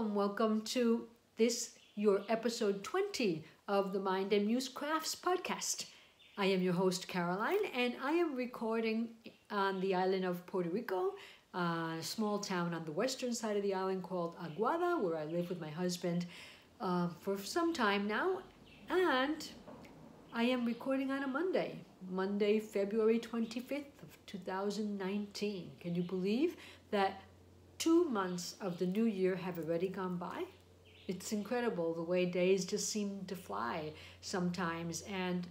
welcome to this, your episode 20 of the Mind and Muse Crafts podcast. I am your host, Caroline, and I am recording on the island of Puerto Rico, a small town on the western side of the island called Aguada, where I live with my husband for some time now. And I am recording on a Monday, February 25th of 2019. Can you believe that 2 months of the new year have already gone by? It's incredible the way days just seem to fly sometimes. And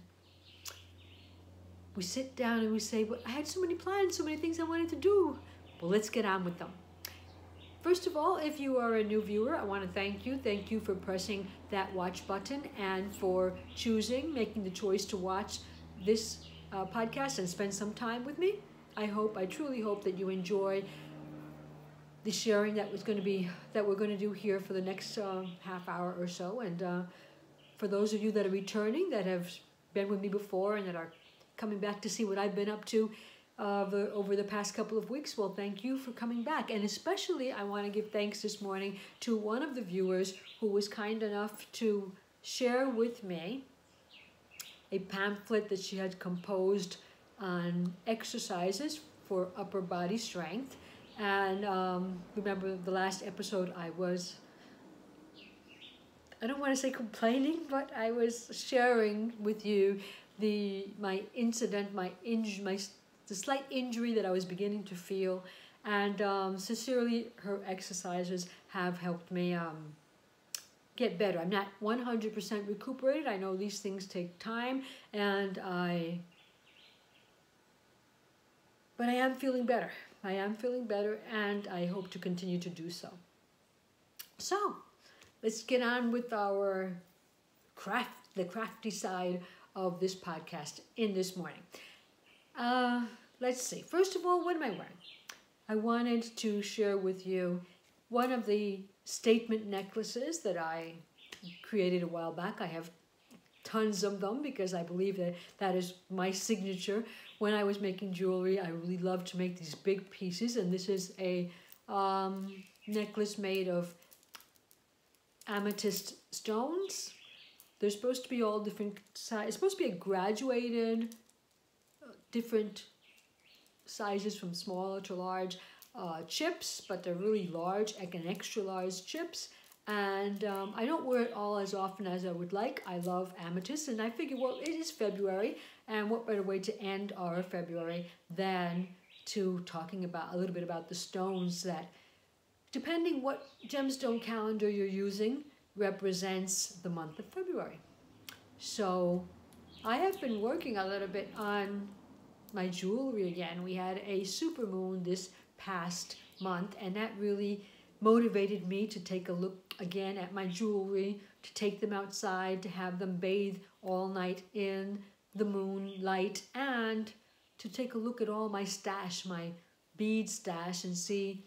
we sit down and we say, well, I had so many plans, so many things I wanted to do. Well, let's get on with them. First of all, if you are a new viewer, I want to thank you. Thank you for pressing that watch button and for making the choice to watch this podcast and spend some time with me. I truly hope that you enjoy the sharing that we're going to do here for the next half hour or so. And for those of you that are returning, that have been with me before and that are coming back to see what I've been up to over the past couple of weeks, well, thank you for coming back. And especially I want to give thanks this morning to one of the viewers who was kind enough to share with me a pamphlet that she had composed on exercises for upper body strength. And remember the last episode I don't want to say complaining, but I was sharing with you the slight injury that I was beginning to feel. And sincerely, her exercises have helped me get better. I'm not 100% recuperated. I know these things take time, but I am feeling better. And I hope to continue to do so. So, let's get on with the crafty side of this podcast in this morning. Let's see. First of all, what am I wearing? I wanted to share with you one of the statement necklaces that I created a while back. I have tons of them because I believe that is my signature. When I was making jewelry, I really loved to make these big pieces, and this is a necklace made of amethyst stones. They're supposed to be all different sizes. It's supposed to be a graduated, different sizes from small to large chips, but they're really large, like an extra large chips. And I don't wear it all as often as I would like. I love amethyst, and I figure, well, it is February, and what better way to end our February than to talking about a little bit about the stones that, depending what gemstone calendar you're using, represents the month of February. So I have been working a little bit on my jewelry again. We had a super moon this past month, and that really motivated me to take a look again at my jewelry, to take them outside, to have them bathe all night in the moonlight, and to take a look at all my stash, my bead stash, and see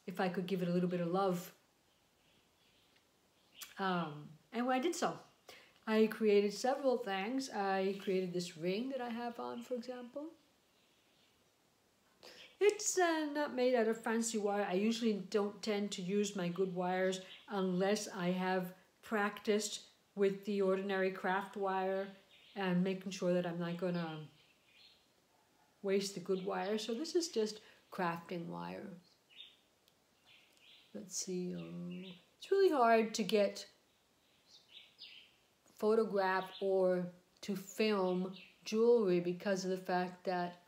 if I could give it a little bit of love. And when I did so, I created several things. I created this ring that I have on, for example. It's not made out of fancy wire. I usually don't tend to use my good wires unless I have practiced with the ordinary craft wire and making sure that I'm not going to waste the good wire. So this is just crafting wire. Let's see. It's really hard to get photograph or to film jewelry because of the fact that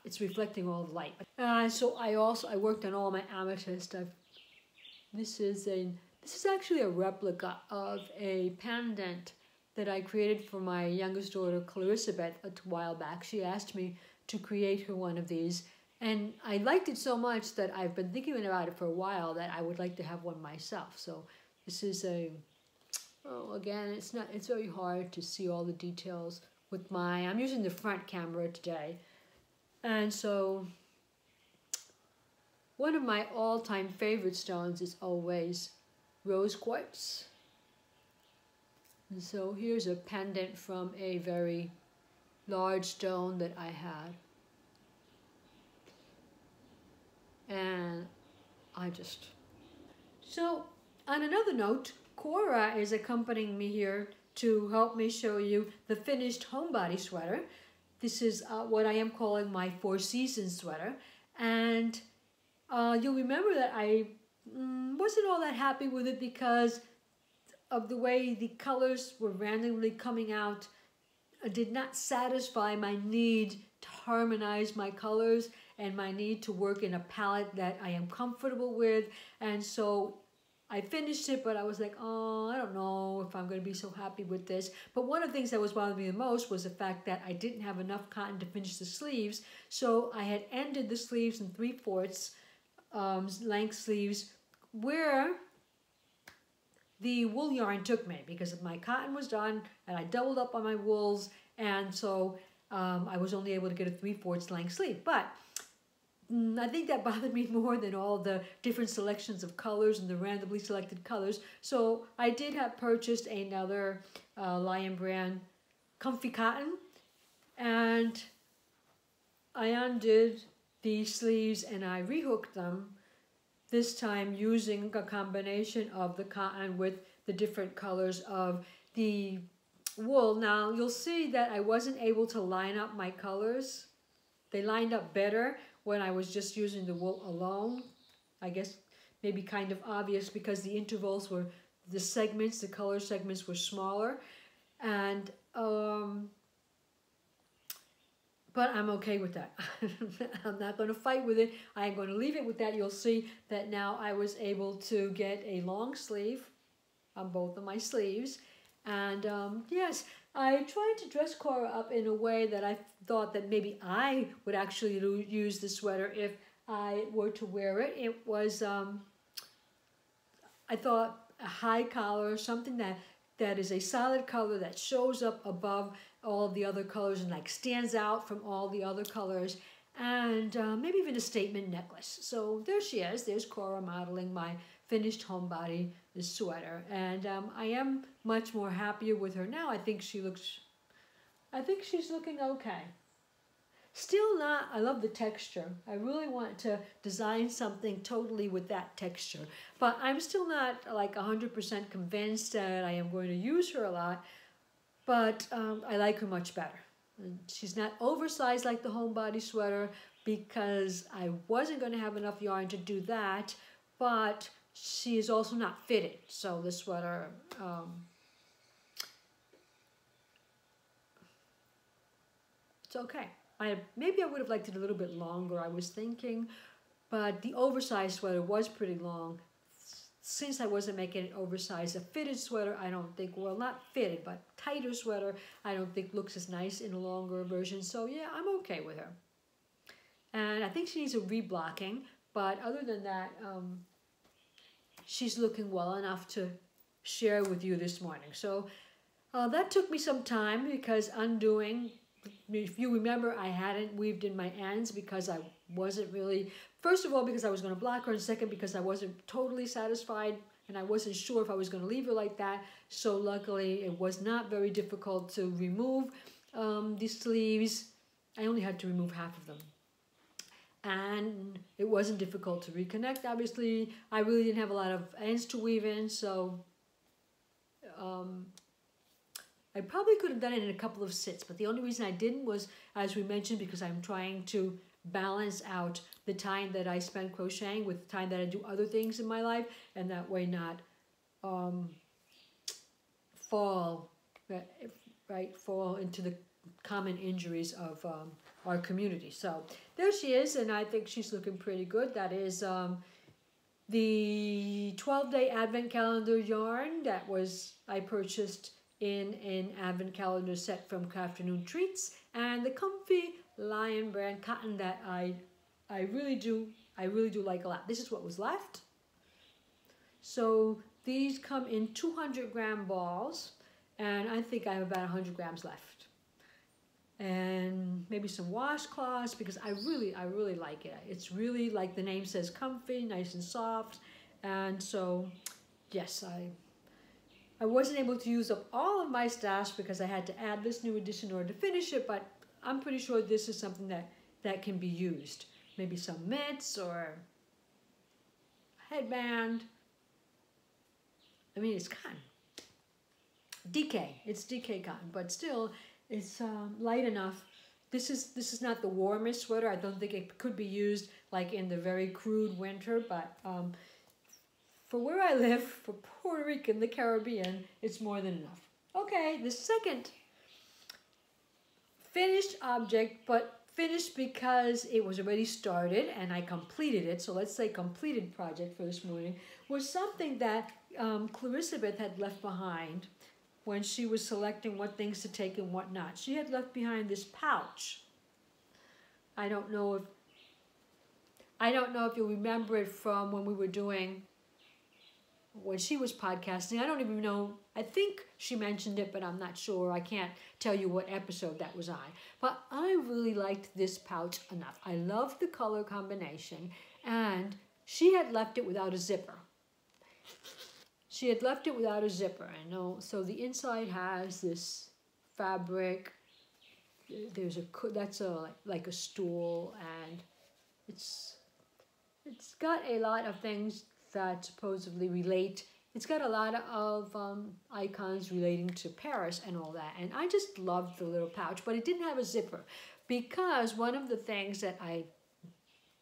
it's reflecting all the light. So I worked on all my amethyst. This is actually a replica of a pendant that I created for my youngest daughter, Clarisabeth, a while back. She asked me to create her one of these, and I liked it so much that I've been thinking about it for a while that I would like to have one myself. So this is again, it's very hard to see all the details with I'm using the front camera today. And so one of my all-time favorite stones is always rose quartz. And so here's a pendant from a very large stone that I had. So on another note, Cora is accompanying me here to help me show you the finished homebody sweater. This is what I am calling my Four Seasons sweater. And you'll remember that I wasn't all that happy with it because of the way the colors were randomly coming out. Did not satisfy my need to harmonize my colors and my need to work in a palette that I am comfortable with. And so I finished it, but I was like, oh, I don't know if I'm going to be so happy with this. But one of the things that was bothering me the most was the fact that I didn't have enough cotton to finish the sleeves. So I had ended the sleeves in 3/4 length sleeves where the wool yarn took me, because my cotton was done and I doubled up on my wools, and so I was only able to get a 3/4 length sleeve. But I think that bothered me more than all the different selections of colors and the randomly selected colors. So I did have purchased another Lion Brand comfy cotton, and I undid the sleeves and I rehooked them, this time using a combination of the cotton with the different colors of the wool. Now you'll see that I wasn't able to line up my colors. They lined up better when I was just using the wool alone. I guess maybe kind of obvious because the intervals were, the segments, the color segments were smaller. And but I'm okay with that. I'm not going to fight with it. I'm going to leave it with that. You'll see that now I was able to get a long sleeve on both of my sleeves. And yes, I tried to dress Cora up in a way that I thought that maybe I would actually use the sweater if I were to wear it. It was, I thought, a high collar, something that is a solid color that shows up above all the other colors and like stands out from all the other colors, and maybe even a statement necklace. So there she is. There's Cora modeling my finished homebody sweater, and I am much more happier with her now. I think she's looking okay. Still not, I love the texture. I really want to design something totally with that texture, but I'm still not like 100% convinced that I am going to use her a lot, but I like her much better. And she's not oversized like the homebody sweater because I wasn't going to have enough yarn to do that, but she is also not fitted. So the sweater, it's okay. Maybe I would have liked it a little bit longer, I was thinking, but the oversized sweater was pretty long. Since I wasn't making it oversized, a fitted sweater, I don't think, well, not fitted, but tighter sweater, I don't think looks as nice in a longer version. So yeah, I'm okay with her. And I think she needs a reblocking, but other than that, she's looking well enough to share with you this morning. So that took me some time because undoing, if you remember, I hadn't weaved in my ends because I wasn't really, first of all, because I was going to block her, and second, because I wasn't totally satisfied and I wasn't sure if I was going to leave her like that. So luckily, it was not very difficult to remove the sleeves. I only had to remove half of them. And it wasn't difficult to reconnect, obviously. I really didn't have a lot of ends to weave in, so I probably could have done it in a couple of sits, but the only reason I didn't was, as we mentioned, because I'm trying to balance out the time that I spend crocheting with the time that I do other things in my life, and that way not fall into the common injuries of our community. So there she is, and I think she's looking pretty good. That is the 12-day advent calendar yarn that I purchased in an advent calendar set from Crafternoon Treats, and the comfy Lion Brand cotton that I really do like a lot. This is what was left. So these come in 200-gram balls, and I think I have about 100 grams left. And maybe some washcloths, because I really like it. It's really, like the name says, comfy, nice and soft. And so, yes, I wasn't able to use up all of my stash because I had to add this new edition in order to finish it, but I'm pretty sure this is something that can be used. Maybe some mitts, or headband. I mean, it's cotton. DK, it's DK cotton, but still, it's light enough. This is not the warmest sweater. I don't think it could be used like in the very crude winter, but for where I live, for Puerto Rico and the Caribbean, it's more than enough. Okay, the second finished object, but finished because it was already started and I completed it. So let's say completed project for this morning was something that Clarisabeth had left behind when she was selecting what things to take and what not. She had left behind this pouch. I don't know if you remember it from when we were doing, when she was podcasting. I don't even know. I think she mentioned it, but I'm not sure. I can't tell you what episode that was on. But I really liked this pouch enough. I loved the color combination, and she had left it without a zipper. She had left it without a zipper. I know. So the inside has this fabric. There's that's like a stool, and it's got a lot of things that supposedly relate. It's got a lot of icons relating to Paris and all that. And I just loved the little pouch, but it didn't have a zipper, because one of the things that I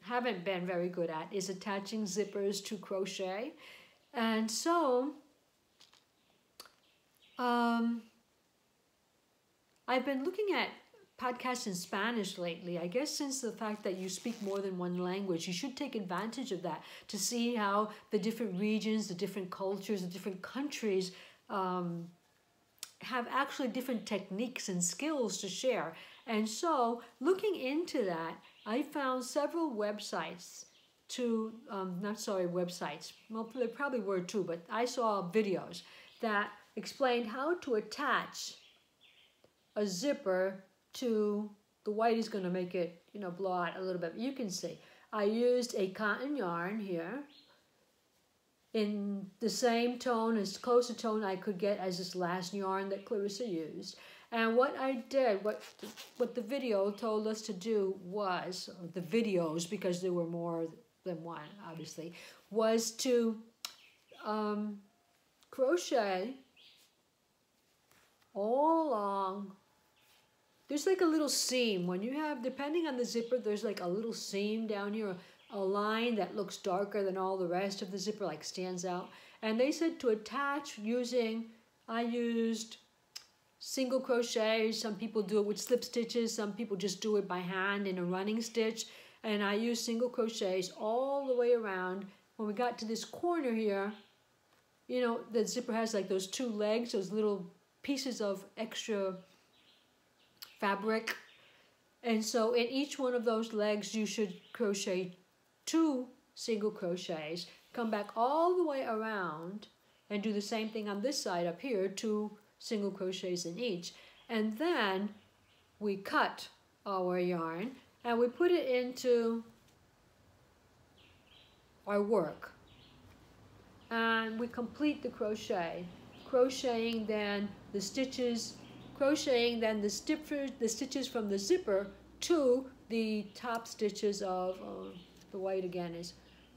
haven't been very good at is attaching zippers to crochet. And so I've been looking at podcasts in Spanish lately. I guess since the fact that you speak more than one language, you should take advantage of that to see how the different regions, the different cultures, the different countries have actually different techniques and skills to share. And so looking into that, I found several websites websites. Well, there probably were too, but I saw videos that explained how to attach a zipper to the white is going to make it, blow out a little bit. You can see I used a cotton yarn here in the same tone, as close a tone I could get as this last yarn that Clarissa used. And what I did, what the video told us to do was, the videos, because there were more than one, obviously, was to crochet all along. There's like a little seam. When you have, depending on the zipper, there's like a little seam down here, a line that looks darker than all the rest of the zipper, like stands out. And they said to attach I used single crochet. Some people do it with slip stitches. Some people just do it by hand in a running stitch. And I used single crochets all the way around. When we got to this corner here, the zipper has like those two legs, those little pieces of extra fabric. And so in each one of those legs, you should crochet 2 single crochets, come back all the way around, and do the same thing on this side up here, 2 single crochets in each. And then we cut our yarn, and we put it into our work. And we complete the crochet. Crocheting then the stitches, the stitches from the zipper to the top stitches of, the white again is,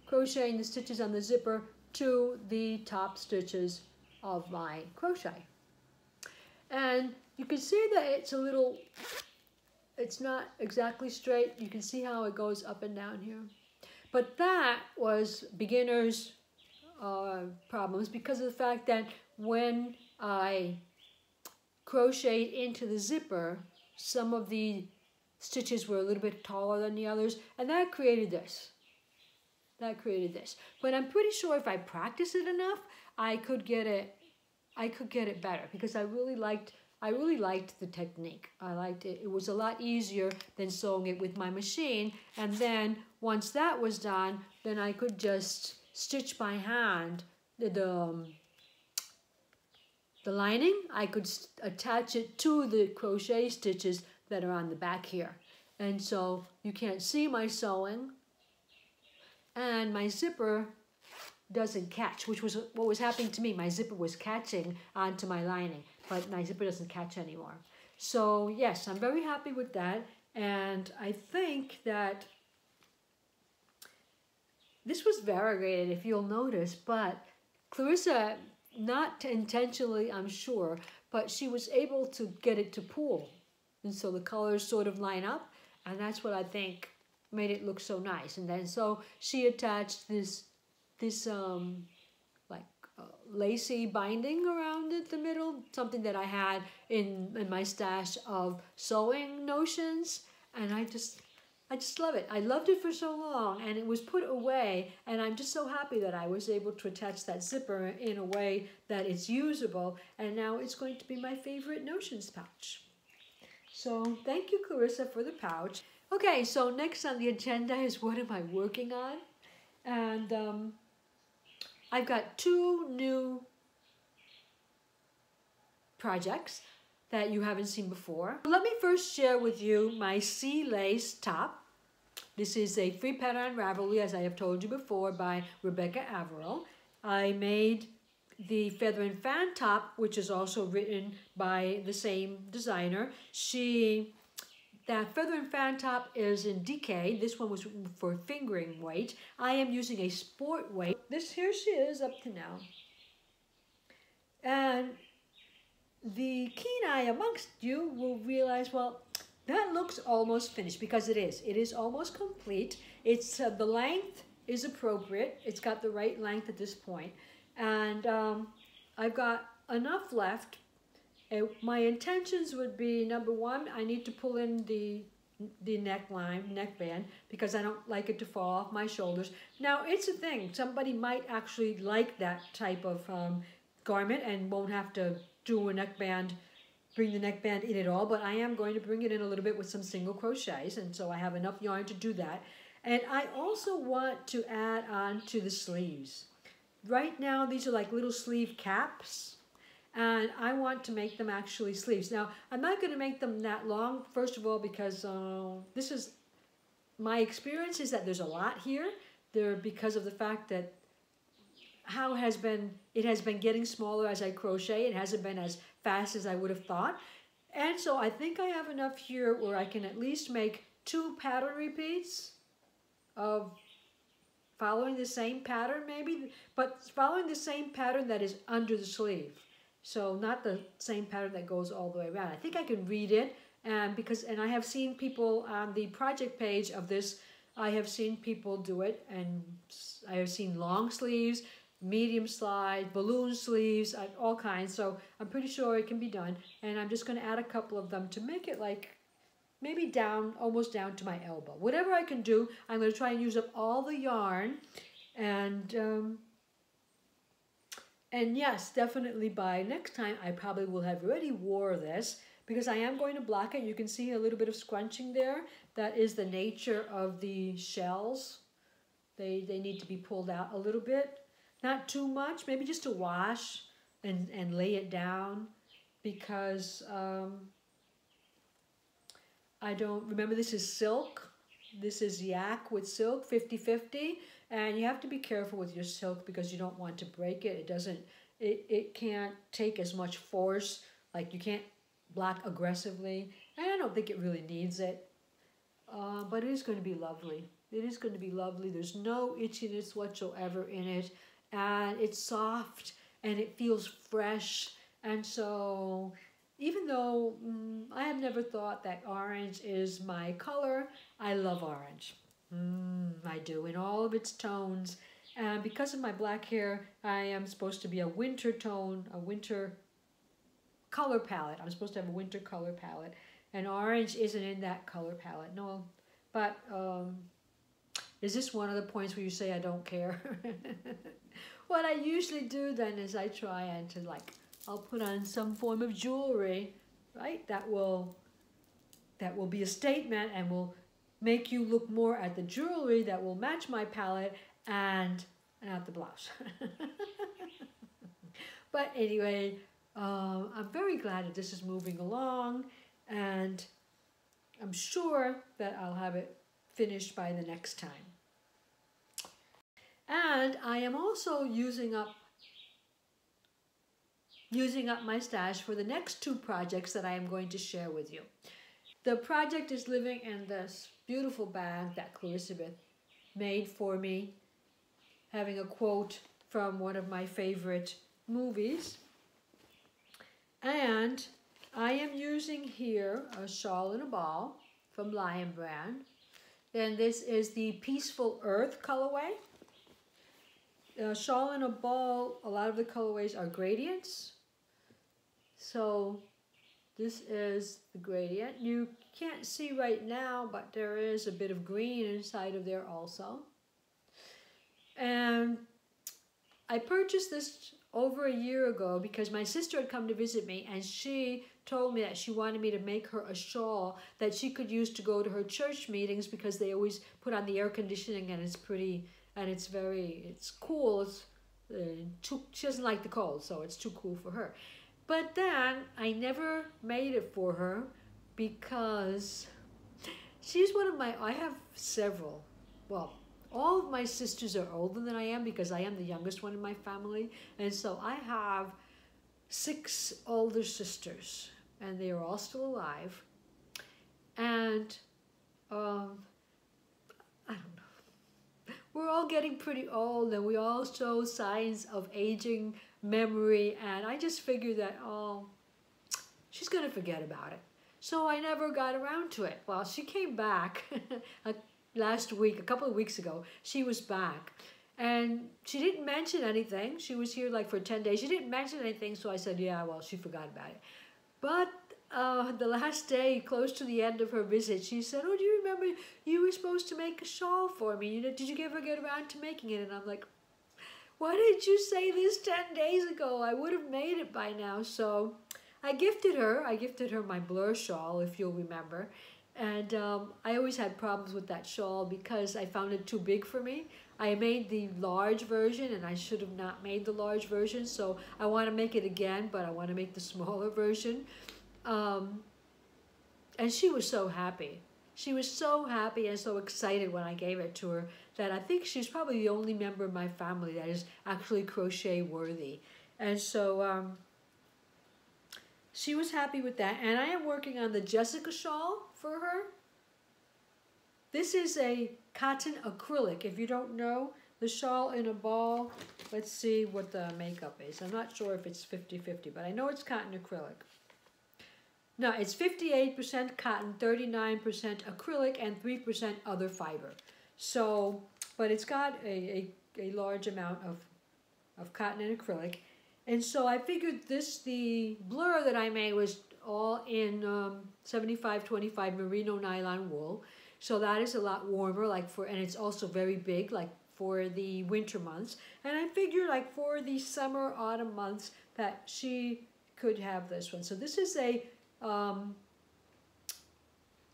crocheting the stitches on the zipper to the top stitches of my crochet. And you can see that it's not exactly straight. You can see how it goes up and down here. But that was beginner's problems, because of the fact that when I crocheted into the zipper, some of the stitches were a little bit taller than the others, and that created this. But I'm pretty sure if I practice it enough, I could get it better, because I really liked the technique. I liked it. It was a lot easier than sewing it with my machine. And then once that was done, then I could just stitch by hand the lining. I could attach it to the crochet stitches that are on the back here. And so you can't see my sewing, and my zipper doesn't catch, which was what was happening to me. My zipper was catching onto my lining, but my zipper doesn't catch anymore. So yes, I'm very happy with that. And I think that this was variegated, if you'll notice, but Clarissa, not intentionally, I'm sure, but she was able to get it to pool. And so the colors sort of line up, and that's what I think made it look so nice. And then so she attached this lacy binding around it, the middle, something that I had in my stash of sewing notions, and I just love it. I loved it for so long, and it was put away, and I'm just so happy that I was able to attach that zipper in a way that it's usable, and now it's going to be my favorite notions pouch. So thank you, Clarissa, for the pouch. Okay, so next on the agenda is what am I working on? And I've got 2 new projects that you haven't seen before. Let me first share with you my sea lace top. This is a free pattern on Ravelry, as I have told you before, by Rebecca Averill. I made the feather and fan top, which is also written by the same designer. That feather and fan top is in DK. This one was for fingering weight. I am using a sport weight. Here she is up to now. And the keen eye amongst you will realize, well, that looks almost finished, because it is. It is almost complete. It's the length is appropriate. It's got the right length at this point. And I've got enough left. My intentions would be, number 1, I need to pull in the neckband, because I don't like it to fall off my shoulders. Now, it's a thing. Somebody might actually like that type of garment and won't have to do a neckband, bring the neckband in at all, but I am going to bring it in a little bit with some single crochets, and so I have enough yarn to do that. And I also want to add on to the sleeves. Right now, these are like little sleeve caps, and I want to make them actually sleeves. Now, I'm not going to make them that long, first of all, because this is my experience is that there's a lot here. Because of the fact that it has been getting smaller as I crochet. It hasn't been as fast as I would have thought. And so I think I have enough here where I can at least make 2 pattern repeats of following the same pattern maybe, but following the same pattern that is under the sleeve. So not the same pattern that goes all the way around. I think I can read it, and I have seen people on the project page of this, I have seen people do it, and I have seen long sleeves, medium slide, balloon sleeves, all kinds. So I'm pretty sure it can be done, and I'm just going to add a couple of them to make it like maybe almost down to my elbow. Whatever I can do, I'm going to try and use up all the yarn, and yes, definitely by next time I probably will have already wore this, because I am going to block it. You can see a little bit of scrunching there. That is the nature of the shells. They need to be pulled out a little bit. Not too much, maybe just to wash and lay it down, because I don't remember, this is silk. This is yak with silk, 50-50, and you have to be careful with your silk because you don't want to break it. It can't take as much force, like you can't block aggressively, and I don't think it really needs it, but it is going to be lovely. It is going to be lovely. There's no itchiness whatsoever in it, and it's soft, and it feels fresh, and so even though I have never thought that orange is my color, I love orange. I do, in all of its tones. And because of my black hair, I am supposed to be a winter tone, a winter color palette. I'm supposed to have a winter color palette. And orange isn't in that color palette. No, but is this one of the points where you say I don't care? What I usually do then is I try and I'll put on some form of jewelry, right? That will be a statement and will make you look more at the jewelry that will match my palette and not the blouse. But anyway, I'm very glad that this is moving along, and I'm sure that I'll have it finished by the next time. And I am also using up my stash for the next 2 projects that I am going to share with you. The project is living in this beautiful bag that Clarisabeth made for me, having a quote from one of my favorite movies. And I am using here a shawl in a ball from Lion Brand. And this is the Peaceful Earth colorway. Shawl in a ball, a lot of the colorways are gradients. So this is the gradient. You can't see right now, but there is a bit of green inside of there also. And I purchased this over a year ago because my sister had come to visit me, and she told me that she wanted me to make her a shawl that she could use to go to her church meetings, because they always put on the air conditioning and it's pretty, and it's cool. She doesn't like the cold, so it's too cool for her. But then I never made it for her because she's one of I have several, well, all of my sisters are older than I am because I am the youngest one in my family. And so I have 6 older sisters, and they are all still alive. And I don't know. We're all getting pretty old, and we all show signs of aging memory. And I just figured that, oh, she's going to forget about it. So I never got around to it. Well, she came back last week, a couple of weeks ago. She was back, and she didn't mention anything. She was here like for 10 days. She didn't mention anything, so I said, yeah, well, she forgot about it. But the last day, close to the end of her visit, she said, oh, do you remember you were supposed to make a shawl for me? Did you ever get around to making it? And I'm like, why did you say this 10 days ago? I would have made it by now. So I gifted her my blur shawl, if you'll remember. And I always had problems with that shawl because I found it too big for me. I made the large version, and I should have not made the large version. So I want to make it again, but I want to make the smaller version. And she was so happy. She was so happy and so excited when I gave it to her that I think she's probably the only member of my family that is actually crochet worthy. And so she was happy with that. And I am working on the Jessica shawl for her. This is a cotton acrylic. If you don't know, the shawl in a ball, let's see what the makeup is. I'm not sure if it's 50-50, but I know it's cotton acrylic. No, it's 58% cotton, 39% acrylic, and 3% other fiber. So, but it's got a large amount of cotton and acrylic. And so I figured the blur that I made was all in 75-25 merino nylon wool. So that is a lot warmer, and it's also very big, like for the winter months. And I figured like for the summer, autumn months that she could have this one. So this is a,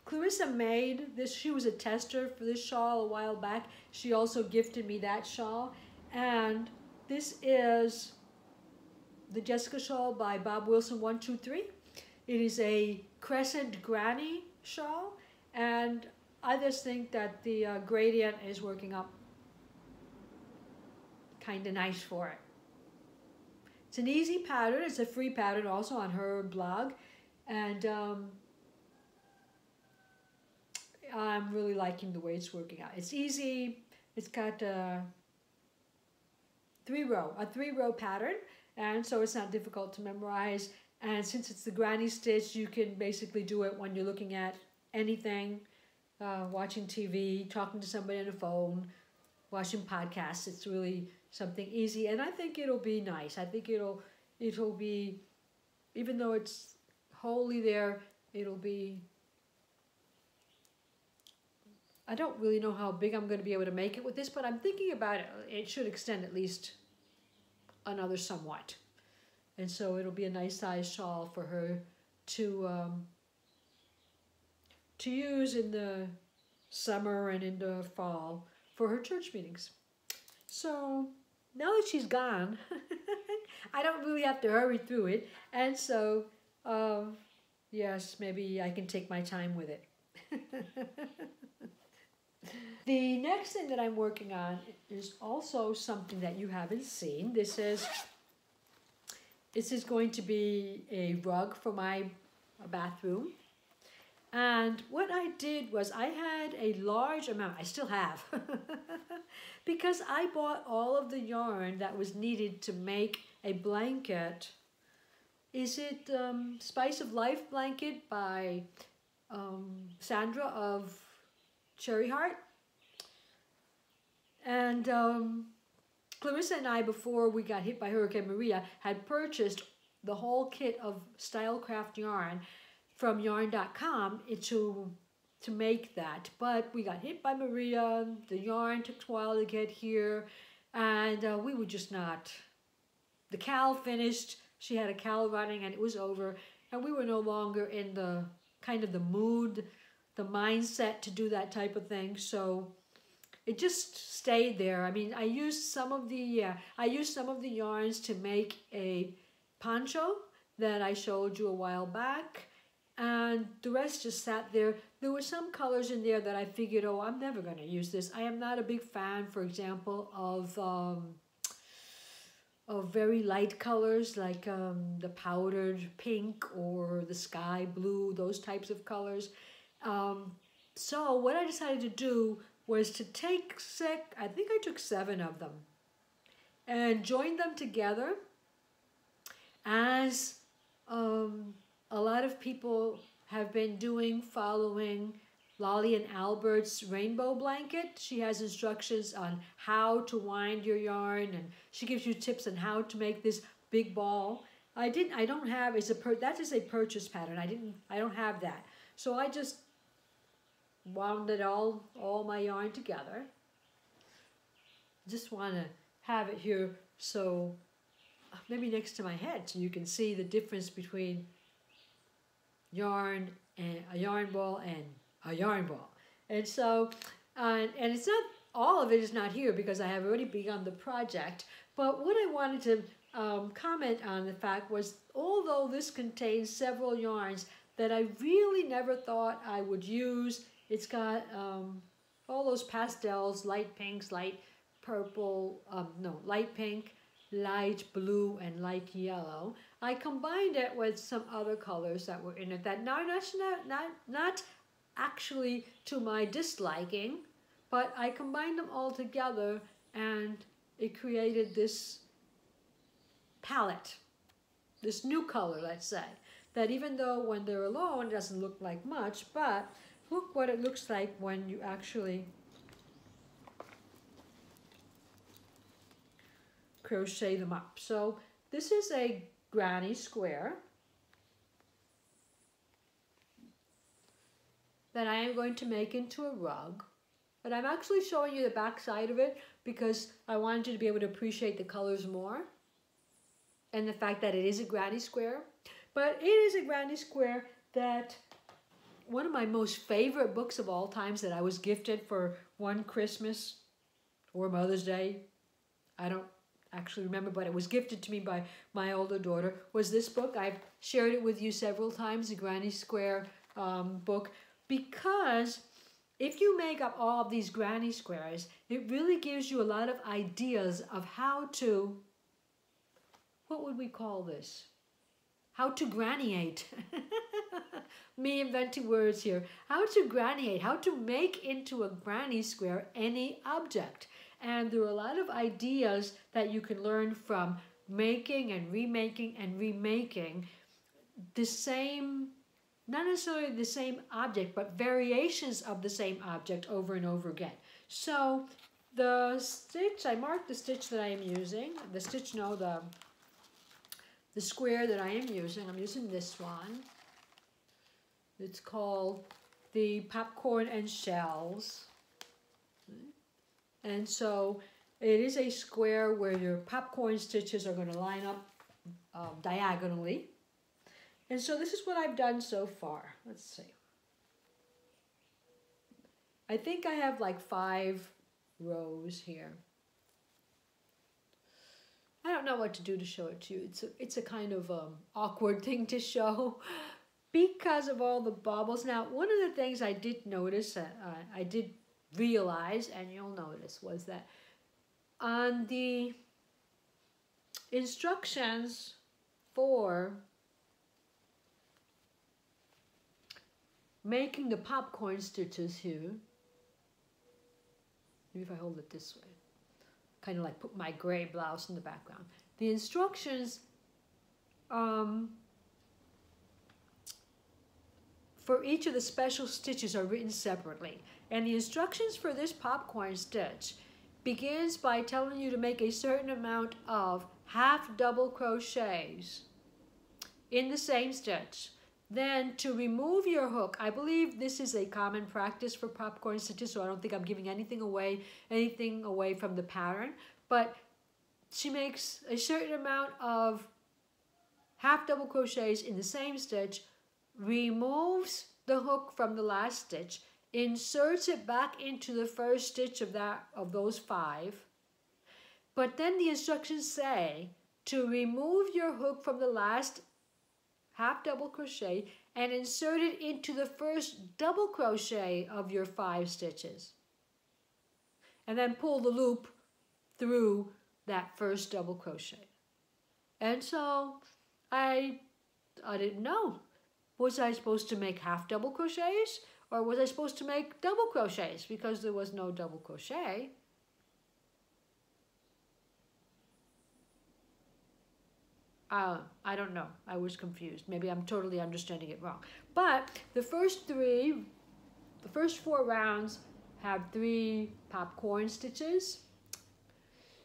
Clarissa made this. She was a tester for this shawl a while back. She also gifted me that shawl. And this is the Jessica shawl by Bob Wilson 123. It is a crescent granny shawl, and I just think that the gradient is working up kind of nice for it. It's an easy pattern. It's a free pattern also on her blog, and I'm really liking the way it's working out. It's easy. It's got a three-row pattern, and so it's not difficult to memorize. And since it's the granny stitch, you can basically do it when you're looking at anything, watching TV, talking to somebody on the phone, watching podcasts. It's really something easy, and I think it'll be nice. I think it'll be, even though it's wholly there, it'll be, I don't really know how big I'm going to be able to make it with this, but I'm thinking about it. It should extend at least another somewhat. And so it'll be a nice size shawl for her to use in the summer and in the fall for her church meetings. So now that she's gone, I don't really have to hurry through it. And so, yes, maybe I can take my time with it. The next thing that I'm working on is also something that you haven't seen. This is going to be a rug for my bathroom. And what I did was I had a large amount, I still have, because I bought all of the yarn that was needed to make a blanket. Is it Spice of Life blanket by Sandra of Cherry Heart? And Clarissa and I, before we got hit by Hurricane Maria, had purchased the whole kit of Stylecraft yarn from yarn.com to make that. But we got hit by Maria, the yarn took a while to get here, and we were just not. The cowl finished, she had a cowl running and it was over, and we were no longer in the kind of the mood, the mindset to do that type of thing, so it just stayed there. I mean, I used some of the yarns to make a poncho that I showed you a while back, and the rest just sat there. There were some colors in there that I figured, oh, I'm never going to use this. I am not a big fan, for example, of very light colors like the powdered pink or the sky blue, those types of colors. So what I decided to do was to take I think I took 7 of them and joined them together, as a lot of people have been doing, following Lolly and Albert's rainbow blanket. She has instructions on how to wind your yarn, and she gives you tips on how to make this big ball. I don't have, that is a purchase pattern. I don't have that. So I just wound it all my yarn together. Just want to have it here, so maybe next to my head, so you can see the difference between yarn and a yarn ball and a yarn ball. And so, and it's not, all of it is not here because I have already begun the project, but what I wanted to comment on the fact was, although this contains several yarns that I really never thought I would use, it's got all those pastels, light pinks, light purple, light pink, light blue, and light yellow. I combined it with some other colors that were in it that not actually to my disliking, but I combined them all together and it created this palette, this new color, let's say, that even though when they're alone it doesn't look like much, but look what it looks like when you actually crochet them up. So this is a granny square that I am going to make into a rug, but I'm actually showing you the back side of it because I wanted you to be able to appreciate the colors more and the fact that it is a granny square. But it is a granny square that one of my most favorite books of all times that I was gifted for one Christmas or Mother's Day, I don't actually remember, but it was gifted to me by my older daughter, was this book. I've shared it with you several times, the Granny Square book, because if you make up all of these granny squares, it really gives you a lot of ideas of how to, what would we call this? How to grannyate. Me inventing words here. How to grannyate, how to make into a granny square any object. And there are a lot of ideas that you can learn from making and remaking the same, not necessarily the same object, but variations of the same object over and over again. So the stitch, I marked the stitch that I am using. The stitch, no, the square that I am using. I'm using this one. It's called the Popcorn and Shells. And so it is a square where your popcorn stitches are going to line up diagonally. And so this is what I've done so far. Let's see. I think I have like 5 rows here. I don't know what to do to show it to you. It's a kind of awkward thing to show because of all the baubles. Now, one of the things I did notice, I did realize, and you'll notice, was that on the instructions for making the popcorn stitches here. Maybe if I hold it this way. Kind of like put my gray blouse in the background. The instructions for each of the special stitches are written separately. And the instructions for this popcorn stitch begins by telling you to make a certain amount of half double crochets in the same stitch. Then to remove your hook, I believe this is a common practice for popcorn stitches, so I don't think I'm giving anything away from the pattern, but she makes a certain amount of half double crochets in the same stitch, removes the hook from the last stitch, inserts it back into the first stitch of those 5. But then the instructions say to remove your hook from the last half double crochet and insert it into the first double crochet of your 5 stitches. And then pull the loop through that first double crochet. And so I didn't know. Was I supposed to make half double crochets or was I supposed to make double crochets because there was no double crochet? I don't know. I was confused. Maybe I'm totally understanding it wrong. But the first 4 rounds have 3 popcorn stitches.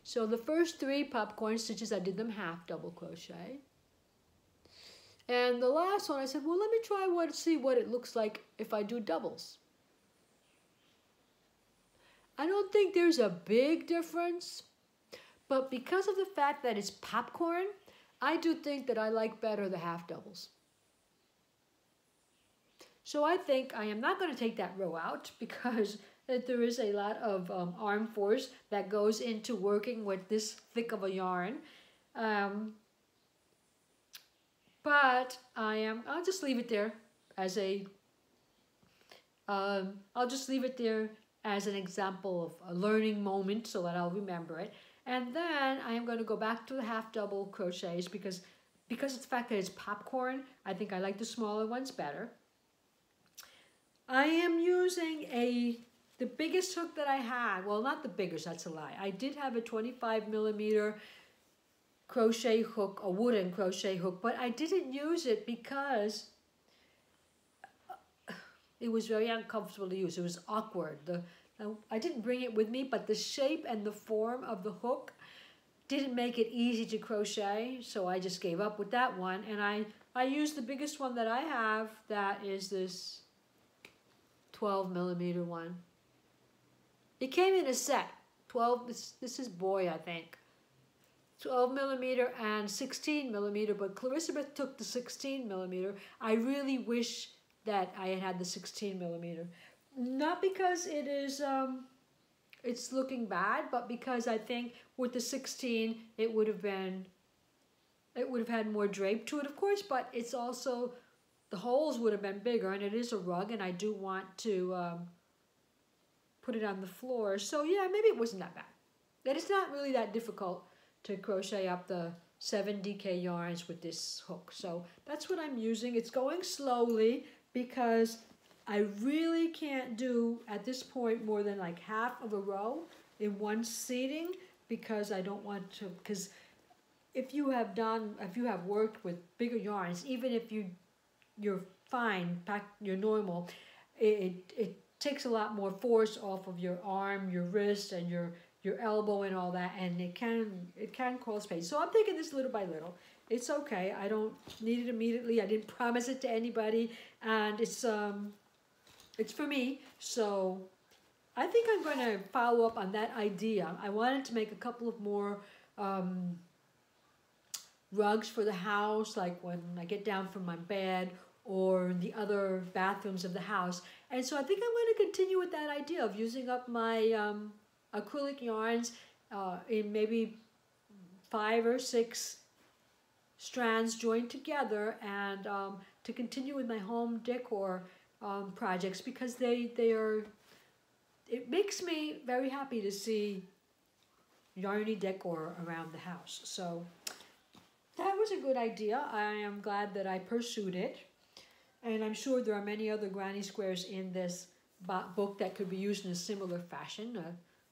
So the first 3 popcorn stitches, I did them half double crochet. And the last one, I said, well, let me try see what it looks like if I do doubles. I don't think there's a big difference, but because of the fact that it's popcorn, I do think that I like better the half doubles. So I think I am not going to take that row out because there is a lot of arm force that goes into working with this thick of a yarn. But I'll just leave it there as I'll just leave it there as an example of a learning moment so that I'll remember it. And then I am going to go back to the half double crochets because of the fact that it's popcorn, I think I like the smaller ones better. I am using the biggest hook that I had. Well, not the biggest, that's a lie. I did have a 25mm crochet hook, a wooden crochet hook, but I didn't use it because it was very uncomfortable to use. It was awkward. I didn't bring it with me, but the shape and the form of the hook didn't make it easy to crochet, so I just gave up with that one. And I used the biggest one that I have, that is this 12mm one. It came in a set. 12, this is boy, I think. 12mm and 16mm, but Clarisabeth took the 16mm. I really wish that I had the 16mm. Not because it is, it's looking bad, but because I think with the 16, it would have had more drape to it, of course, but it's also, the holes would have been bigger, and it is a rug, and I do want to put it on the floor. So yeah, maybe it wasn't that bad. And it's not really that difficult to crochet up the 7 DK yarns with this hook. So that's what I'm using. It's going slowly because I really can't do at this point more than like half of a row in one seating because I don't want to, because if you have worked with bigger yarns, even if you're fine, you're normal, it takes a lot more force off of your arm, your wrist, and your elbow and all that, and it can cause pain. So I'm taking this little by little. It's okay. I don't need it immediately. I didn't promise it to anybody, and it's for me. So I think I'm going to follow up on that idea. I wanted to make a couple of more rugs for the house, like when I get down from my bed or the other bathrooms of the house. And so I think I'm going to continue with that idea of using up my acrylic yarns in maybe 5 or 6 strands joined together, and to continue with my home decor projects, because it makes me very happy to see yarny decor around the house. So that was a good idea. I am glad that I pursued it. And I'm sure there are many other granny squares in this book that could be used in a similar fashion.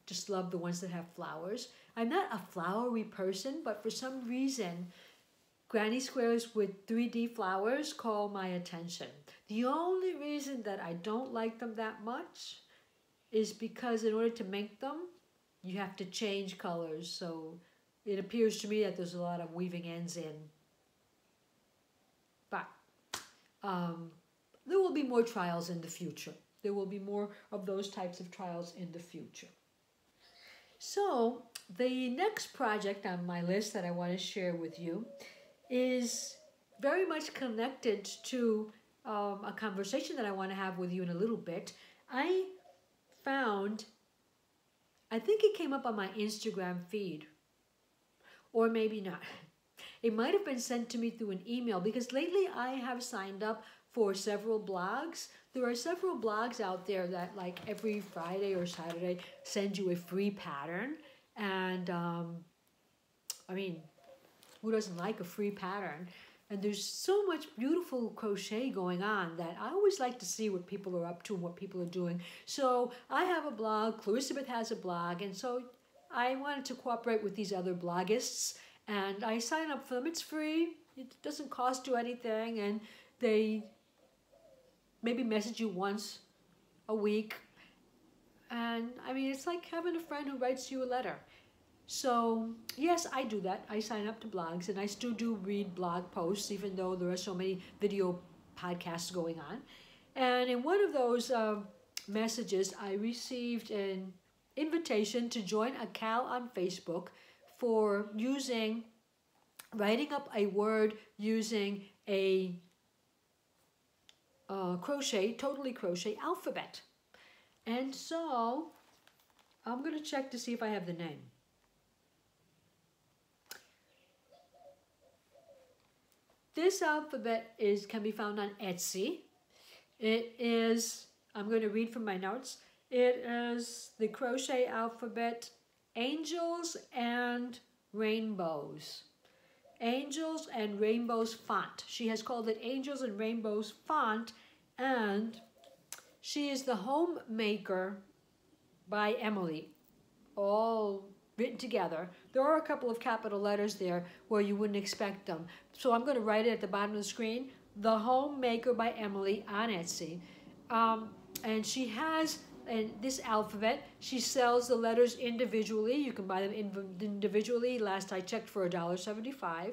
Just love the ones that have flowers. I'm not a flowery person, but for some reason, granny squares with 3D flowers call my attention. The only reason that I don't like them that much is because in order to make them, you have to change colors. So it appears to me that there's a lot of weaving ends in. But there will be more trials in the future. There will be more of those types of trials in the future. So the next project on my list that I want to share with you is very much connected to a conversation that I want to have with you in a little bit. I found, I think it came up on my Instagram feed, or maybe not. It might have been sent to me through an email because lately I have signed up for several blogs. There are several blogs out there that like every Friday or Saturday send you a free pattern. And I mean, who doesn't like a free pattern? And there's so much beautiful crochet going on that I always like to see what people are up to and what people are doing. So I have a blog, Clarisabeth has a blog, and so I wanted to cooperate with these other blogists, and I sign up for them. It's free, it doesn't cost you anything, and they maybe message you once a week. And I mean, it's like having a friend who writes you a letter. So yes, I do that. I sign up to blogs, and I still do read blog posts, even though there are so many video podcasts going on. And in one of those messages, I received an invitation to join a Cal on Facebook for writing up a word using a totally crochet alphabet. And so I'm going to check to see if I have the name. This alphabet can be found on Etsy. It is, I'm going to read from my notes. It is the crochet alphabet Angels and Rainbows. Angels and Rainbows font. She has called it Angels and Rainbows font, and she is the homemaker by Emily, all written together. There are a couple of capital letters there where you wouldn't expect them. So I'm going to write it at the bottom of the screen, The Homemaker by Emily on Etsy. And she has this alphabet. She sells the letters individually. You can buy them individually. Last I checked for $1.75.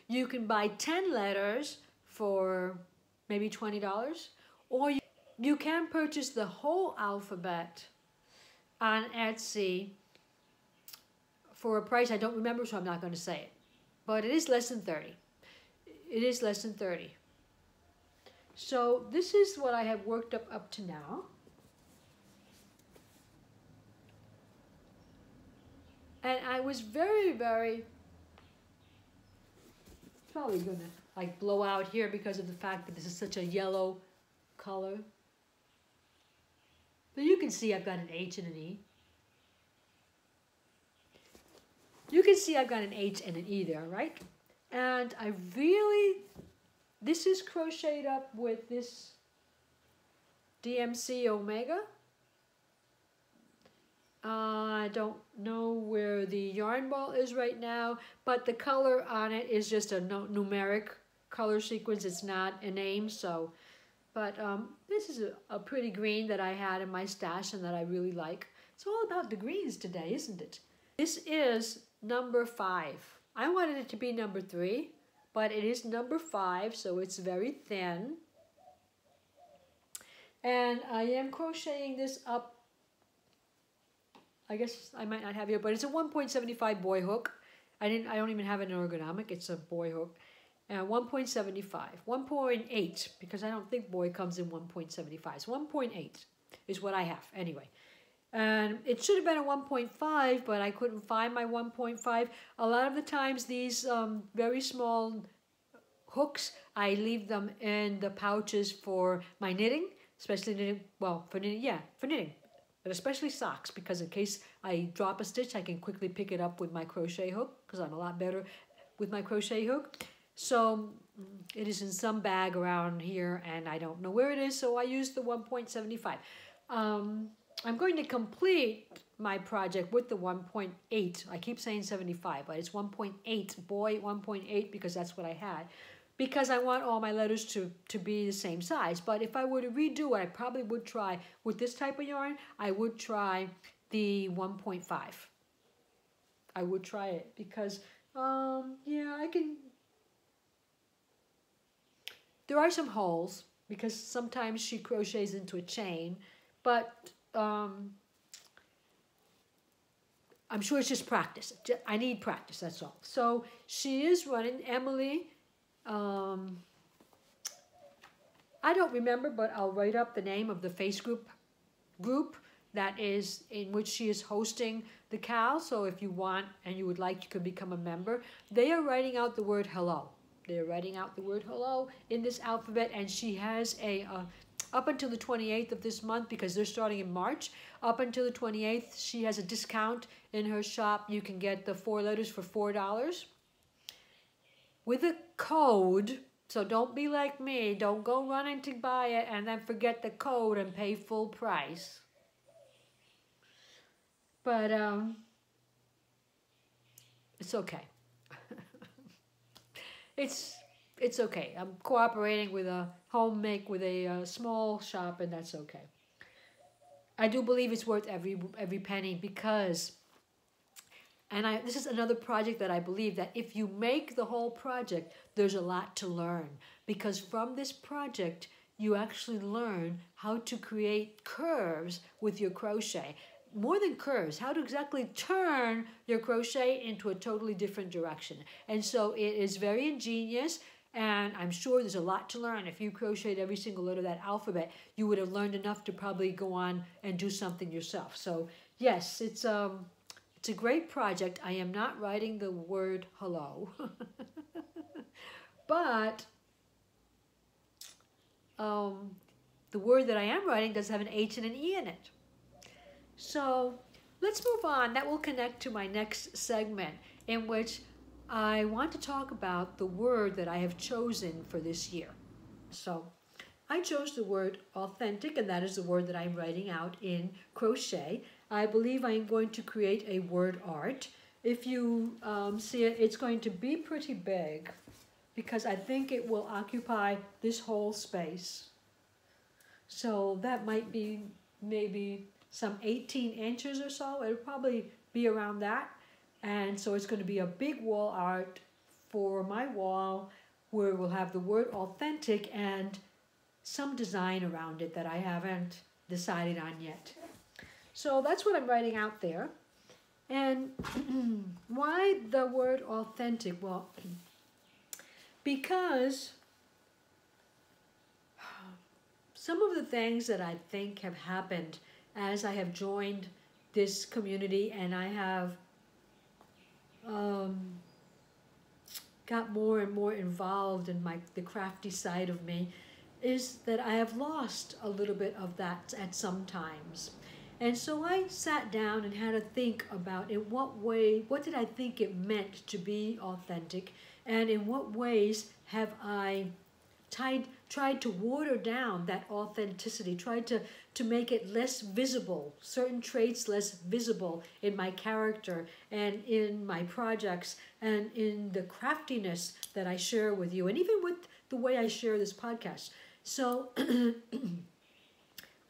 You can buy 10 letters for maybe $20. Or you can purchase the whole alphabet on Etsy for a price I don't remember, so I'm not going to say it. But it is less than 30. It is less than 30. So this is what I have worked up to now. And I was very, very, probably going to like blow out here because of the fact that this is such a yellow color. But you can see I've got an H and an E. You can see I've got an H and an E there, right? And I really, this is crocheted up with this DMC Omega. I don't know where the yarn ball is right now, but the color on it is just a numeric color sequence. It's not a name, so. But this is a pretty green that I had in my stash and that I really like. It's all about the greens today, isn't it? This is number 5. I wanted it to be number 3, but it is number 5, so it's very thin. And I am crocheting this up. I guess I might not have here, but it's a 1.75 boy hook. I don't even have an ergonomic. It's a boy hook. 1.75, 1.8, because I don't think boy comes in 1.75. So 1.8 is what I have anyway. And it should have been a 1.5, but I couldn't find my 1.5. A lot of the times these very small hooks, I leave them in the pouches for my knitting, especially knitting, well, for knitting, yeah, for knitting. But especially socks, because in case I drop a stitch, I can quickly pick it up with my crochet hook, because I'm a lot better with my crochet hook. So it is in some bag around here, and I don't know where it is, so I used the 1.75. I'm going to complete my project with the 1.8. I keep saying 75, but it's 1.8. Boy, 1.8, because that's what I had. Because I want all my letters to be the same size. But if I were to redo it, I probably would try, with this type of yarn, I would try the 1.5. I would try it because, yeah, I can... There are some holes because sometimes she crochets into a chain, but I'm sure it's just practice. I need practice, that's all. So she is running, Emily, I don't remember, but I'll write up the name of the Facebook group that is in which she is hosting the CAL. So if you want and you would like, you can become a member. They are writing out the word hello. They're writing out the word hello in this alphabet, and she has a, up until the 28th of this month, because they're starting in March, up until the 28th, she has a discount in her shop. You can get the 4 letters for $4 with a code. So don't be like me. Don't go running to buy it and then forget the code and pay full price. But it's okay. It's okay. I'm cooperating with a with a small shop, and that's okay. I do believe it's worth every penny, because, and this is another project that I believe that if you make the whole project, there's a lot to learn, because from this project you actually learn how to create curves with your crochet. More than curves, how to exactly turn your crochet into a totally different direction. And so it is very ingenious, and I'm sure there's a lot to learn. If you crocheted every single letter of that alphabet, you would have learned enough to probably go on and do something yourself. So yes, it's a great project. I am not writing the word hello, but the word that I am writing does have an H and an E in it. So let's move on. That will connect to my next segment, in which I want to talk about the word that I have chosen for this year. So I chose the word authentic, and that is the word that I'm writing out in crochet. I believe I'm going to create a word art. If you see it, it's going to be pretty big, because I think it will occupy this whole space. So that might be maybe some 18 inches or so. It'll probably be around that. And so it's going to be a big wall art for my wall, where we'll have the word authentic and some design around it that I haven't decided on yet. So that's what I'm writing out there. And why the word authentic? Well, because some of the things that I think have happened as I have joined this community, and I have got more and more involved in the crafty side of me, is that I have lost a little bit of that at some times. And so I sat down and had to think about in what way, what did I think it meant to be authentic, and in what ways have I tried to water down that authenticity, tried to make it less visible, certain traits less visible in my character and in my projects and in the craftiness that I share with you, and even with the way I share this podcast. So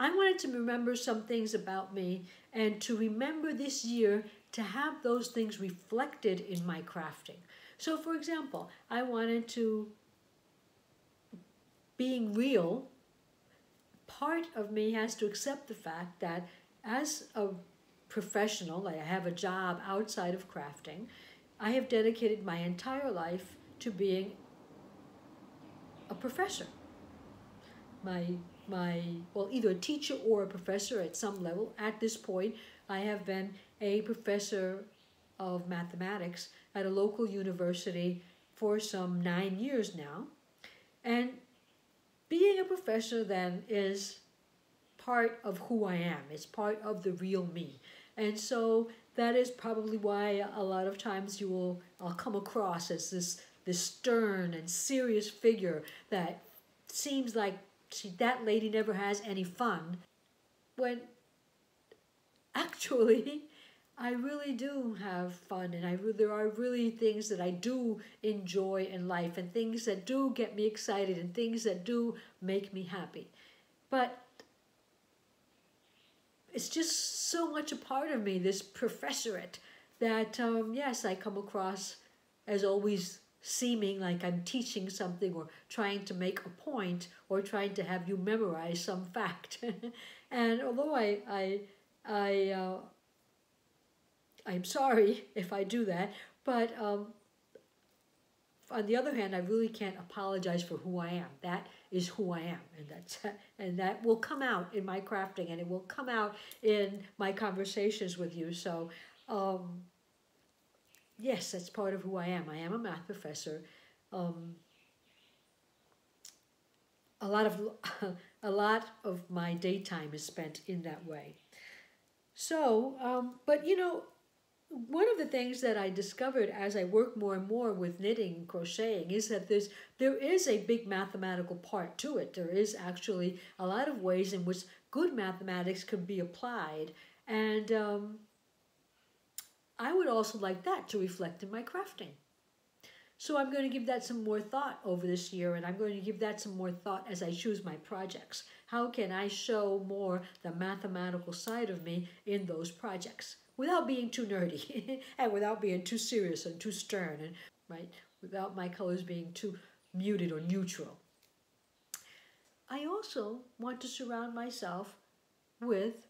I wanted to remember some things about me, and to remember this year to have those things reflected in my crafting. So for example, I wanted to, being real, part of me has to accept the fact that as a professional, like I have a job outside of crafting, I have dedicated my entire life to being a professor. Well, either a teacher or a professor at some level. At this point, I have been a professor of mathematics at a local university for some 9 years now. And being a professor then is part of who I am. It's part of the real me. And so that is probably why a lot of times I'll come across as this this stern and serious figure that seems like that lady never has any fun, when actually I really do have fun, and there are really things that I do enjoy in life, and things that do get me excited, and things that do make me happy. But it's just so much a part of me, this professorate, that yes, I come across as always seeming like I'm teaching something or trying to make a point or trying to have you memorize some fact. And although I'm sorry if I do that, but on the other hand, I really can't apologize for who I am. That is who I am, and that will come out in my crafting, and it will come out in my conversations with you. So, yes, that's part of who I am. I am a math professor. A lot of my daytime is spent in that way. So, but you know, one of the things that I discovered as I work more and more with knitting and crocheting is that there is a big mathematical part to it. There is actually a lot of ways in which good mathematics can be applied, and I would also like that to reflect in my crafting. So I'm going to give that some more thought over this year, and I'm going to give that some more thought as I choose my projects. How can I show more the mathematical side of me in those projects without being too nerdy and without being too serious and too stern, and right, without my colors being too muted or neutral. I also want to surround myself with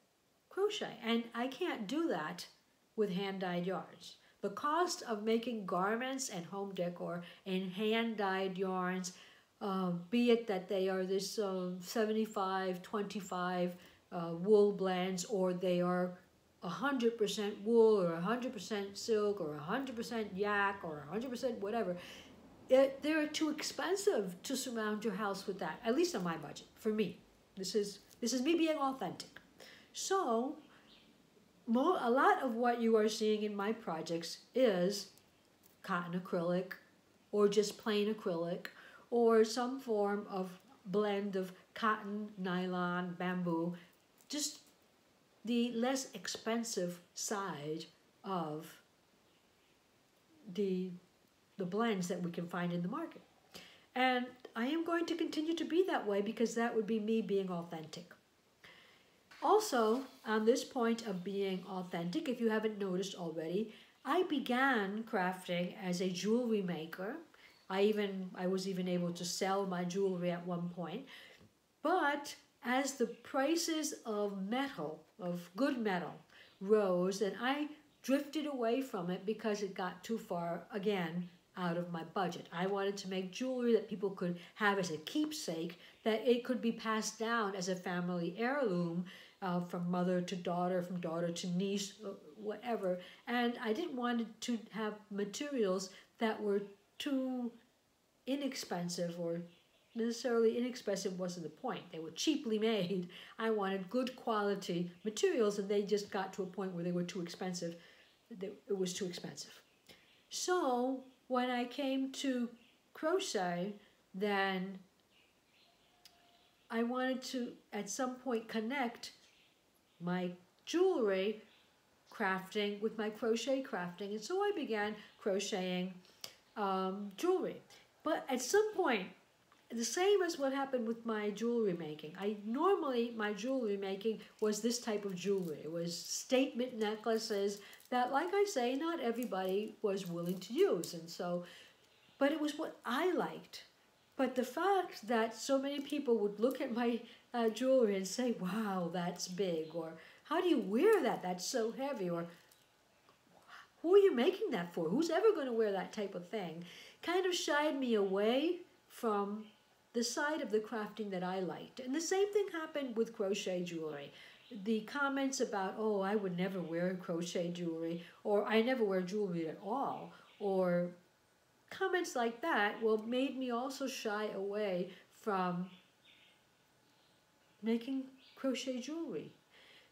crochet, and I can't do that with hand-dyed yarns. The cost of making garments and home decor in hand-dyed yarns, be it that they are this 75-25 wool blends, or they are 100% wool or 100% silk or 100% yak or 100% whatever, they're too expensive to surround your house with that, at least on my budget. For me, this is me being authentic. So a lot of what you are seeing in my projects is cotton acrylic, or just plain acrylic, or some form of blend of cotton, nylon, bamboo, just the less expensive side of the blends that we can find in the market. And I am going to continue to be that way, because that would be me being authentic. Also, on this point of being authentic, if you haven't noticed already, I began crafting as a jewelry maker. I was even able to sell my jewelry at one point. But as the prices of metal, of good metal, rose, and I drifted away from it because it got too far, again, out of my budget. I wanted to make jewelry that people could have as a keepsake, that it could be passed down as a family heirloom, from mother to daughter, from daughter to niece, whatever. And I didn't want to have materials that were too inexpensive, or necessarily inexpensive wasn't the point. They were cheaply made. I wanted good quality materials, and they just got to a point where they were too expensive. It was too expensive. So when I came to crochet, then I wanted to at some point connect my jewelry crafting with my crochet crafting, and so I began crocheting jewelry. But at some point, the same as what happened with my jewelry making, my jewelry making was this type of jewelry. It was statement necklaces that, like I say, not everybody was willing to use, and so, but it was what I liked. But the fact that so many people would look at my jewelry and say, wow, that's big, or how do you wear that? That's so heavy, or who are you making that for? Who's ever going to wear that type of thing? Kind of shied me away from the side of the crafting that I liked. And the same thing happened with crochet jewelry. The comments about, oh, I would never wear crochet jewelry, or I never wear jewelry at all, or comments like that, well, made me also shy away from making crochet jewelry.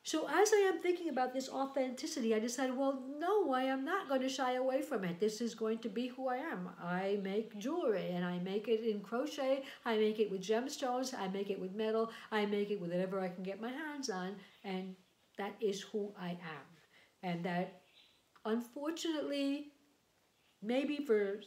So as I am thinking about this authenticity, I decided, well, no, I am not going to shy away from it. This is going to be who I am. I make jewelry, and I make it in crochet. I make it with gemstones. I make it with metal. I make it with whatever I can get my hands on, and that is who I am. And that, unfortunately, maybe for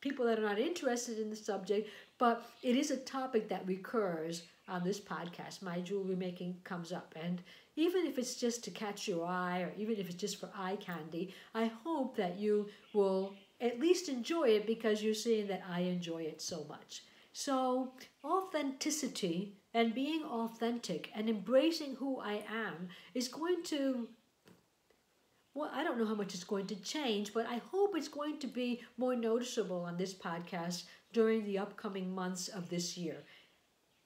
people that are not interested in the subject, but it is a topic that recurs on this podcast. My jewelry making comes up, and even if it's just to catch your eye, or even if it's just for eye candy, I hope that you will at least enjoy it because you're seeing that I enjoy it so much. So authenticity and being authentic and embracing who I am is going to, well, I don't know how much it's going to change, but I hope it's going to be more noticeable on this podcast during the upcoming months of this year.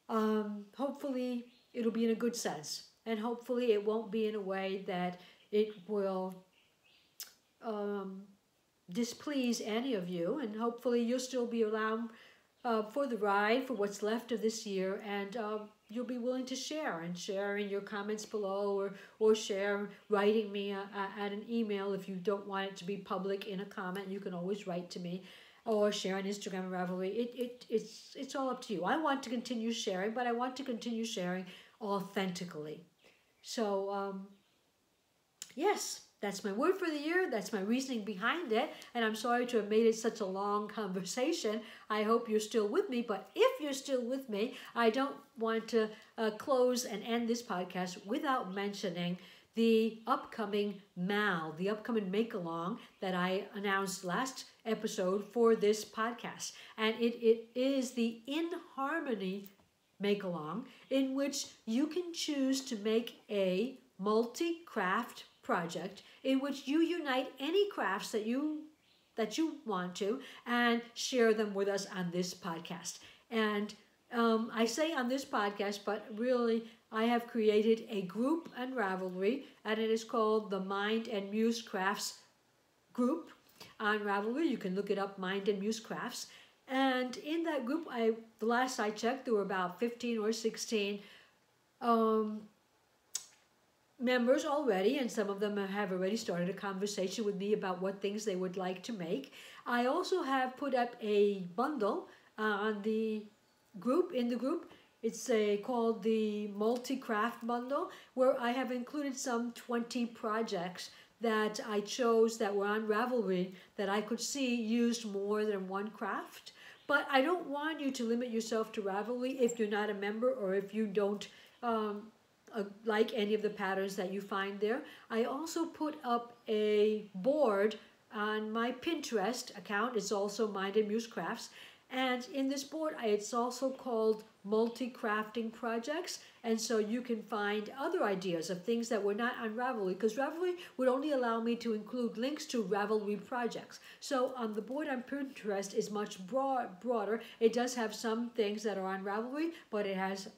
Hopefully it'll be in a good sense, and hopefully it won't be in a way that it will displease any of you, and hopefully you'll still be around for the ride for what's left of this year, and you'll be willing to share in your comments below, or share writing me at an email. If you don't want it to be public in a comment, you can always write to me, or share on Instagram or Ravelry. It's all up to you. I want to continue sharing, but I want to continue sharing authentically. So yes, that's my word for the year. That's my reasoning behind it. And I'm sorry to have made it such a long conversation. I hope you're still with me. But if you're still with me, I don't want to close and end this podcast without mentioning the upcoming MAL, the upcoming make-along that I announced last episode for this podcast. And it is the In Harmony make-along, in which you can choose to make a multi-craft project in which you unite any crafts that you want to and share them with us on this podcast. And I say on this podcast, but really I have created a group on Ravelry, and it is called the Mind and Muse Crafts group on Ravelry. You can look it up, Mind and Muse Crafts. And in that group, the last I checked, there were about 15 or 16 members already, and some of them have already started a conversation with me about what things they would like to make. I also have put up a bundle on the group. In the group, it's called the Multi-Craft Bundle, where I have included some 20 projects that I chose that were on Ravelry that I could see used more than one craft. But I don't want you to limit yourself to Ravelry if you're not a member, or if you don't like any of the patterns that you find there. I also put up a board on my Pinterest account. It's also Mind and Muse Crafts. And in this board, it's also called Multi-Crafting Projects. And so you can find other ideas of things that were not on Ravelry, because Ravelry would only allow me to include links to Ravelry projects. So on the board on Pinterest is much broader. It does have some things that are on Ravelry, but it has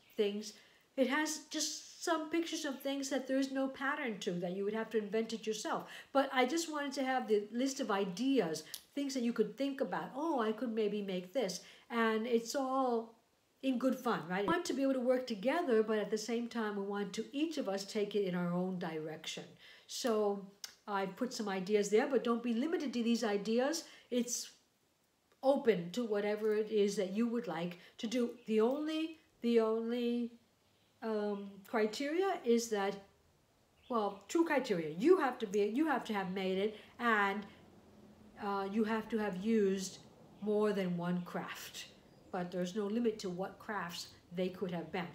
just some pictures of things that there is no pattern to, that you would have to invent it yourself. But I just wanted to have the list of ideas, things that you could think about. Oh, I could maybe make this. And it's all in good fun, right? We want to be able to work together, but at the same time, we want to each of us take it in our own direction. So I put some ideas there, but don't be limited to these ideas. It's open to whatever it is that you would like to do. The only criteria is that, well, true criteria. You have to have made it, and you have to have used more than one craft. But there's no limit to what crafts they could have been.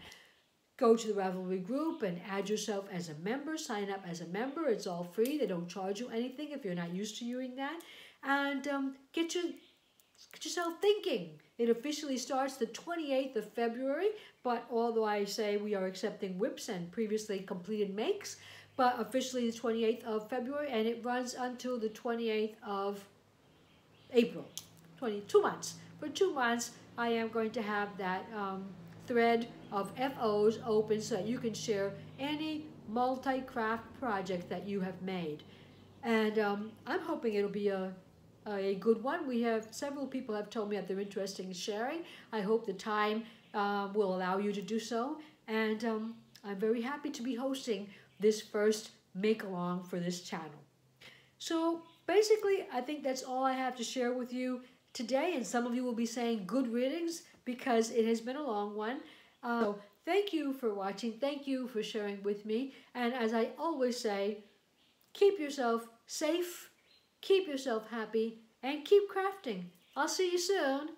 Go to the Ravelry group and add yourself as a member. Sign up as a member. It's all free. They don't charge you anything if you're not used to doing that. And get yourself thinking. It officially starts the 28th of February, but although I say we are accepting whips and previously completed makes, but officially the 28th of February, and it runs until the 28th of April. 22 months. For 2 months, I am going to have that thread of FOs open so that you can share any multi-craft project that you have made. And I'm hoping it'll be a good one. We have several people have told me that they're interested in sharing. I hope the time will allow you to do so. And I'm very happy to be hosting this first make along for this channel. So basically, I think that's all I have to share with you today, and some of you will be saying good riddance because it has been a long one. So thank you for watching. Thank you for sharing with me. And as I always say, keep yourself safe, keep yourself happy, and keep crafting. I'll see you soon.